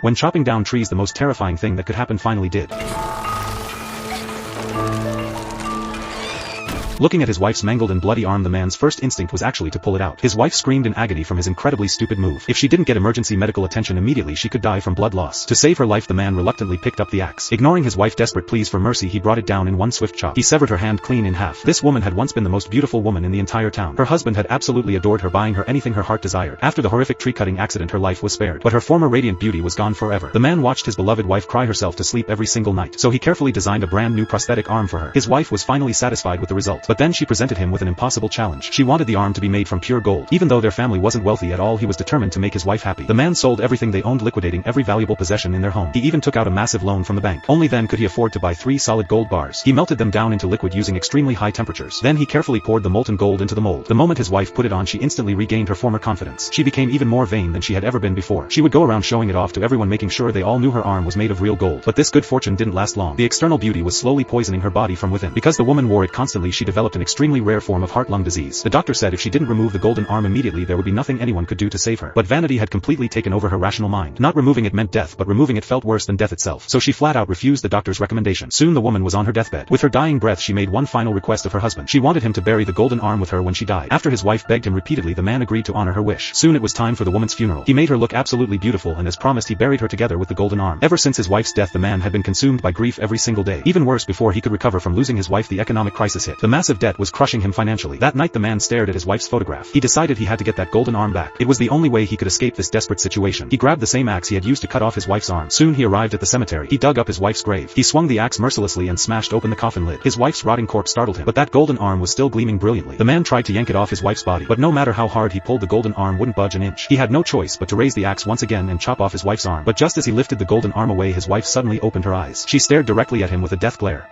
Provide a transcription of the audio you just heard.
When chopping down trees, the most terrifying thing that could happen finally did. Looking at his wife's mangled and bloody arm, the man's first instinct was actually to pull it out. His wife screamed in agony from his incredibly stupid move. If she didn't get emergency medical attention immediately, she could die from blood loss. To save her life, the man reluctantly picked up the axe. Ignoring his wife's desperate pleas for mercy, he brought it down in one swift chop. He severed her hand clean in half. This woman had once been the most beautiful woman in the entire town. Her husband had absolutely adored her, buying her anything her heart desired. After the horrific tree-cutting accident, her life was spared, but her former radiant beauty was gone forever. The man watched his beloved wife cry herself to sleep every single night, so he carefully designed a brand new prosthetic arm for her. His wife was finally satisfied with the result, but then she presented him with an impossible challenge. She wanted the arm to be made from pure gold. Even though their family wasn't wealthy at all, he was determined to make his wife happy. The man sold everything they owned, liquidating every valuable possession in their home. He even took out a massive loan from the bank. Only then could he afford to buy 3 solid gold bars. He melted them down into liquid using extremely high temperatures. Then he carefully poured the molten gold into the mold. The moment his wife put it on, she instantly regained her former confidence. She became even more vain than she had ever been before. She would go around showing it off to everyone, making sure they all knew her arm was made of real gold. But this good fortune didn't last long. The external beauty was slowly poisoning her body from within. Because the woman wore it constantly, she developed an extremely rare form of heart-lung disease. The doctor said if she didn't remove the golden arm immediately, there would be nothing anyone could do to save her. But vanity had completely taken over her rational mind. Not removing it meant death, but removing it felt worse than death itself. So she flat out refused the doctor's recommendation. Soon the woman was on her deathbed. With her dying breath, she made one final request of her husband. She wanted him to bury the golden arm with her when she died. After his wife begged him repeatedly, the man agreed to honor her wish. Soon it was time for the woman's funeral. He made her look absolutely beautiful, and as promised, he buried her together with the golden arm. Ever since his wife's death, the man had been consumed by grief every single day. Even worse, before he could recover from losing his wife, the economic crisis hit. The massive debt was crushing him financially. That night the man stared at his wife's photograph. He decided he had to get that golden arm back. It was the only way he could escape this desperate situation. He grabbed the same axe he had used to cut off his wife's arm. Soon he arrived at the cemetery. He dug up his wife's grave. He swung the axe mercilessly and smashed open the coffin lid. His wife's rotting corpse startled him, but that golden arm was still gleaming brilliantly. The man tried to yank it off his wife's body, but no matter how hard he pulled, the golden arm wouldn't budge an inch. He had no choice but to raise the axe once again and chop off his wife's arm. But just as he lifted the golden arm away, his wife suddenly opened her eyes. She stared directly at him with a death glare.